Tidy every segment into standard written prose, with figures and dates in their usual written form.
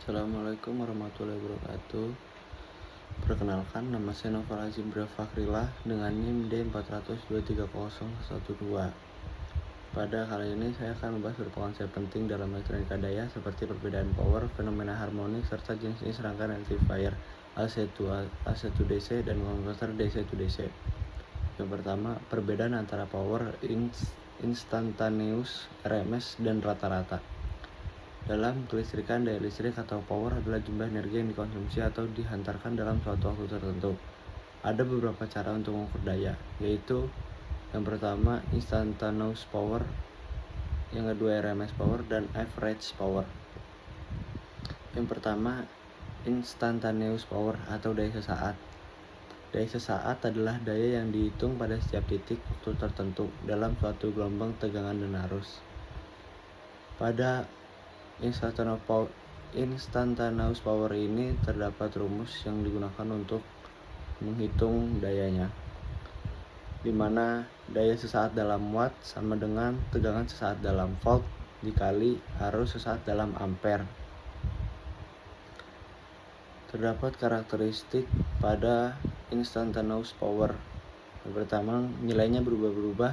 Assalamualaikum warahmatullahi wabarakatuh. Perkenalkan, nama saya Noval Azimra Fakhrillah dengan NIM D4023012. Pada kali ini saya akan membahas beberapa konsep penting dalam elektronika daya seperti perbedaan power, fenomena harmonik, serta jenis-jenis rangkaian rectifier AC to DC dan konverter DC to DC. Yang pertama, perbedaan antara power instantaneous, RMS, dan rata-rata. Dalam kelistrikan, daya listrik atau power adalah jumlah energi yang dikonsumsi atau dihantarkan dalam suatu waktu tertentu. Ada beberapa cara untuk mengukur daya, yaitu yang pertama instantaneous power, yang kedua RMS power, dan average power. Yang pertama instantaneous power atau daya sesaat. Daya sesaat adalah daya yang dihitung pada setiap titik waktu tertentu dalam suatu gelombang tegangan dan arus. Pada instantaneous power ini terdapat rumus yang digunakan untuk menghitung dayanya, di mana daya sesaat dalam watt sama dengan tegangan sesaat dalam volt dikali arus sesaat dalam ampere. Terdapat karakteristik pada instantaneous power. Yang pertama, nilainya berubah-ubah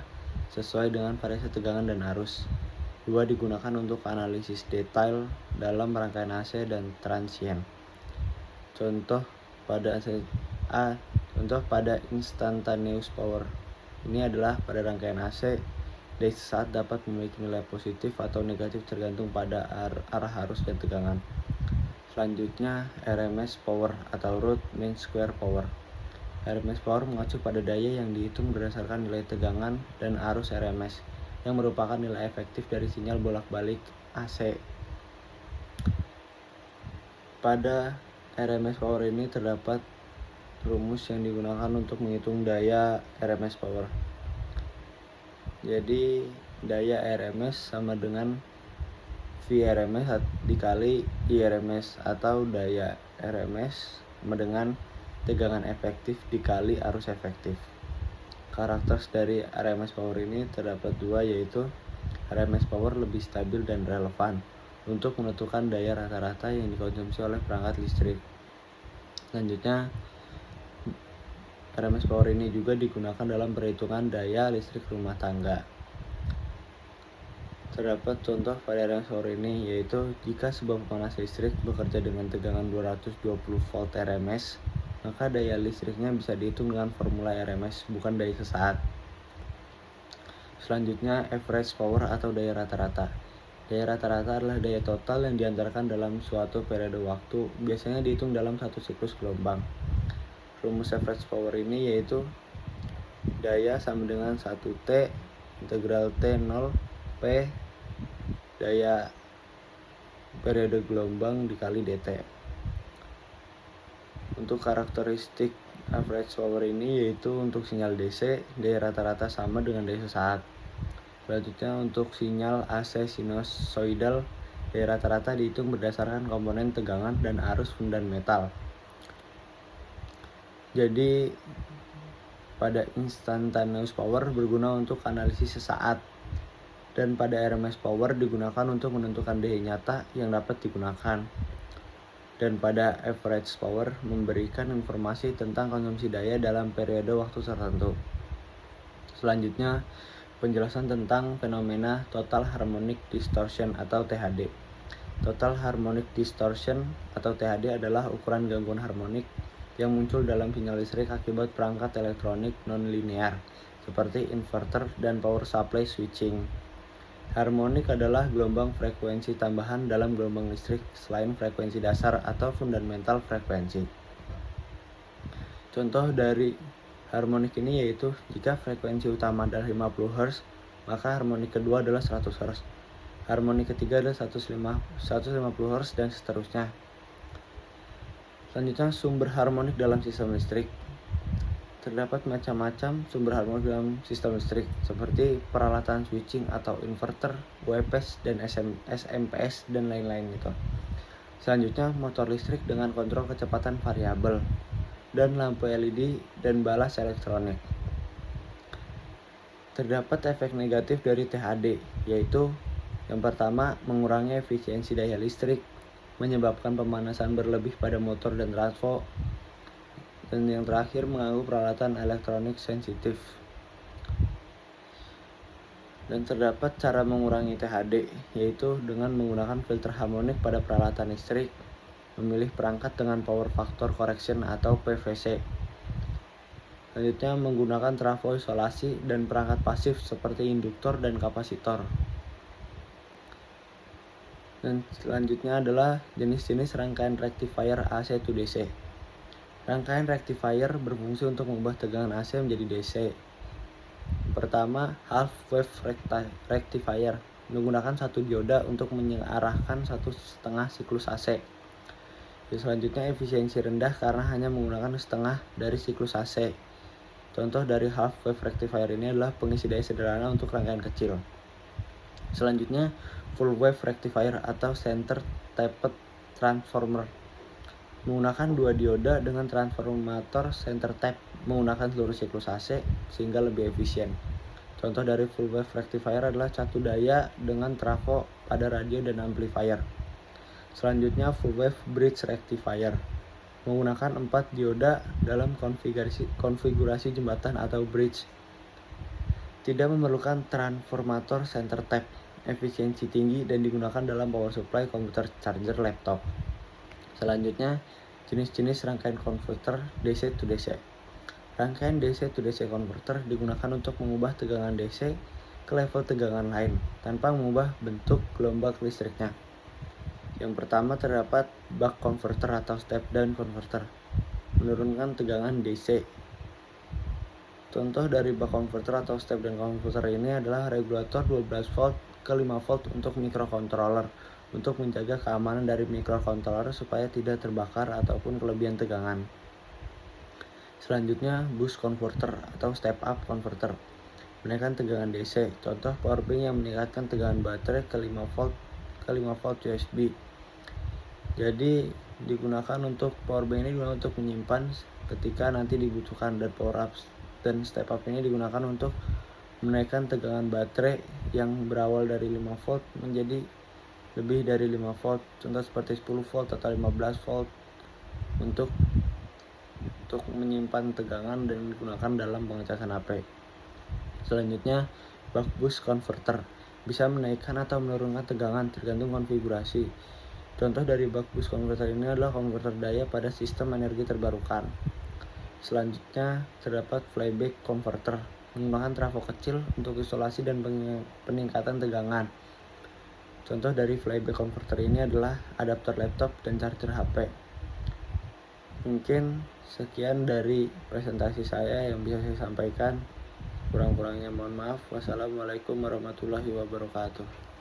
sesuai dengan variasi tegangan dan arus. Dua, digunakan untuk analisis detail dalam rangkaian AC dan transient. Contoh pada instantaneous power ini adalah pada rangkaian AC, daya sesaat dapat memiliki nilai positif atau negatif tergantung pada arah arus dan tegangan. Selanjutnya, RMS power atau root mean square power. RMS power mengacu pada daya yang dihitung berdasarkan nilai tegangan dan arus RMS, yang merupakan nilai efektif dari sinyal bolak-balik AC. Pada RMS power ini terdapat rumus yang digunakan untuk menghitung daya RMS power. Jadi daya RMS sama dengan VRMS dikali IRMS, atau daya RMS sama dengan tegangan efektif dikali arus efektif. Karakter dari RMS power ini terdapat dua, yaitu RMS power lebih stabil dan relevan untuk menentukan daya rata-rata yang dikonsumsi oleh perangkat listrik. Selanjutnya, RMS power ini juga digunakan dalam perhitungan daya listrik rumah tangga. Terdapat contoh pada RMS power ini, yaitu jika sebuah pemanas listrik bekerja dengan tegangan 220 volt RMS, maka daya listriknya bisa dihitung dengan formula RMS, bukan daya sesaat. Selanjutnya, average power atau daya rata-rata. Daya rata-rata adalah daya total yang diantarkan dalam suatu periode waktu, biasanya dihitung dalam satu siklus gelombang. Rumus average power ini yaitu daya sama dengan 1T integral T0 P daya periode gelombang dikali dt. Untuk karakteristik average power ini yaitu untuk sinyal DC, daya rata-rata sama dengan daya sesaat. Selanjutnya, untuk sinyal AC sinusoidal, daya rata-rata dihitung berdasarkan komponen tegangan dan arus fundamental. Jadi pada instantaneous power berguna untuk analisis sesaat, dan pada RMS power digunakan untuk menentukan daya nyata yang dapat digunakan. Dan pada average power memberikan informasi tentang konsumsi daya dalam periode waktu tertentu. Selanjutnya, penjelasan tentang fenomena total harmonic distortion atau THD. Total harmonic distortion atau THD adalah ukuran gangguan harmonik yang muncul dalam sinyal listrik akibat perangkat elektronik non-linear seperti inverter dan power supply switching. Harmonik adalah gelombang frekuensi tambahan dalam gelombang listrik selain frekuensi dasar atau fundamental frekuensi. Contoh dari harmonik ini yaitu jika frekuensi utama adalah 50 Hz, maka harmonik kedua adalah 100 Hz. Harmonik ketiga adalah 150 Hz dan seterusnya. Selanjutnya, sumber harmonik dalam sistem listrik. Terdapat macam-macam sumber harmonik dalam sistem listrik, seperti peralatan switching atau inverter, UPS dan SMPS dan lain-lain gitu. Selanjutnya, motor listrik dengan kontrol kecepatan variabel, dan lampu LED dan balas elektronik. Terdapat efek negatif dari THD, yaitu yang pertama, mengurangi efisiensi daya listrik. menyebabkan pemanasan berlebih pada motor dan trafo. Dan yang terakhir, mengganggu peralatan elektronik sensitif. Dan terdapat cara mengurangi THD, yaitu dengan menggunakan filter harmonik pada peralatan listrik, memilih perangkat dengan power factor correction atau PVC. Selanjutnya, menggunakan trafo isolasi dan perangkat pasif seperti induktor dan kapasitor. Dan selanjutnya adalah jenis-jenis rangkaian rectifier AC to DC. Rangkaian rectifier berfungsi untuk mengubah tegangan AC menjadi DC. Pertama, half wave rectifier menggunakan satu dioda untuk mengarahkan 1,5 siklus AC. Selanjutnya, efisiensi rendah karena hanya menggunakan setengah dari siklus AC. Contoh dari half wave rectifier ini adalah pengisi daya sederhana untuk rangkaian kecil. Selanjutnya, full wave rectifier atau center tapped transformer menggunakan dua dioda dengan transformator center tap menggunakan seluruh siklus AC sehingga lebih efisien. Contoh dari full wave rectifier adalah catu daya dengan trafo pada radio dan amplifier. Selanjutnya, full wave bridge rectifier menggunakan 4 dioda dalam konfigurasi jembatan atau bridge. Tidak memerlukan transformator center tap, efisiensi tinggi dan digunakan dalam power supply komputer, charger, laptop. Selanjutnya, jenis-jenis rangkaian konverter DC to DC. Rangkaian DC to DC converter digunakan untuk mengubah tegangan DC ke level tegangan lain tanpa mengubah bentuk gelombang listriknya. Yang pertama terdapat buck converter atau step down converter, menurunkan tegangan DC. Contoh dari buck converter atau step down converter ini adalah regulator 12 volt ke 5 volt untuk microcontroller untuk menjaga keamanan dari microcontroller supaya tidak terbakar ataupun kelebihan tegangan. Selanjutnya, boost converter atau step up converter, menaikkan tegangan DC. Contoh power bank yang meningkatkan tegangan baterai ke 5 volt USB. Jadi digunakan untuk power bank ini digunakan untuk menyimpan ketika nanti dibutuhkan, dan power up dan step up ini digunakan untuk menaikkan tegangan baterai yang berawal dari 5 volt menjadi lebih dari 5 volt, contoh seperti 10 volt atau 15 volt untuk menyimpan tegangan dan digunakan dalam pengecasan HP. Selanjutnya, buck boost converter bisa menaikkan atau menurunkan tegangan tergantung konfigurasi. Contoh dari buck boost converter ini adalah konverter daya pada sistem energi terbarukan. Selanjutnya, terdapat flyback converter menggunakan trafo kecil untuk isolasi dan peningkatan tegangan. Contoh dari flyback converter ini adalah adaptor laptop dan charger HP. Mungkin sekian dari presentasi saya yang bisa saya sampaikan. Kurang-kurangnya mohon maaf. Wassalamualaikum warahmatullahi wabarakatuh.